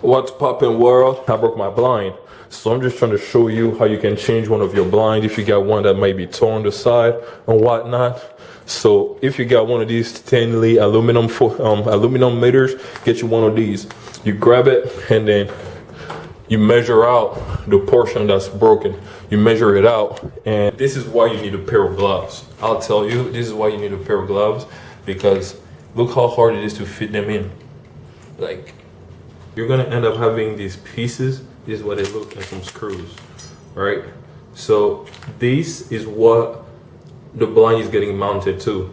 What's poppin' world? I broke my blind. So I'm just trying to show you how you can change one of your blinds if you got one that might be torn on the side and whatnot. So if you got one of these Stanley aluminum meters, get you one of these. You grab it and then you measure out the portion that's broken. You measure it out, and this is why you need a pair of gloves. I'll tell you, this is why you need a pair of gloves, because look how hard it is to fit them in. Like, you're gonna end up having these pieces. This is what they look like, some screws, right? So this is what the blind is getting mounted to.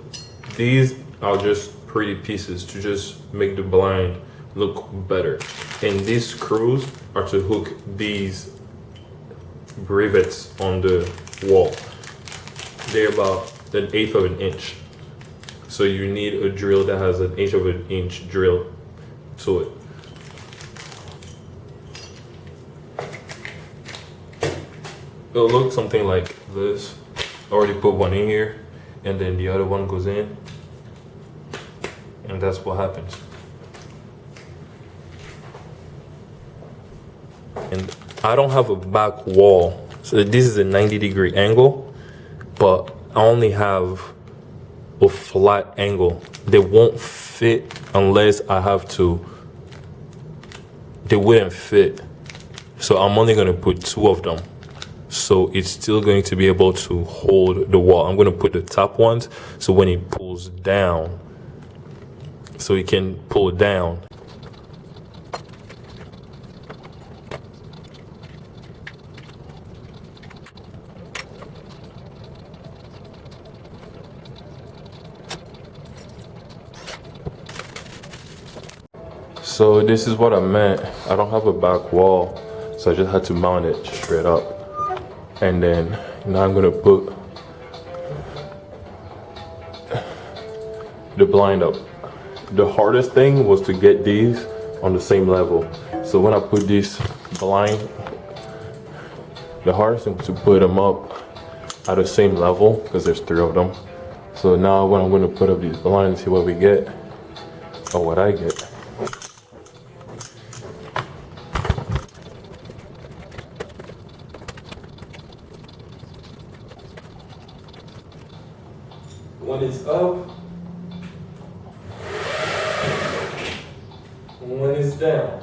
These are just pretty pieces to just make the blind look better. And these screws are to hook these rivets on the wall. They're about 1/8 of an inch. So you need a drill that has 1/8 of an inch drill to it. It'll look something like this. I already put one in here, and then the other one goes in, and that's what happens. And I don't have a back wall, so this is a 90-degree angle, but I only have a flat angle. They won't fit unless I have to. They wouldn't fit, so I'm only gonna put 2 of them. So it's still going to be able to hold the wall. I'm gonna put the top ones, so when it pulls down, so it can pull down. So this is what I meant. I don't have a back wall, so I just had to mount it straight up. And then now I'm gonna put the blind up. The hardest thing was to get these on the same level. So when I put this blind, the hardest thing was to put them up at the same level, because there's 3 of them. So now when I'm gonna put up these blinds, see what we get, or what I get. One is up, one is down.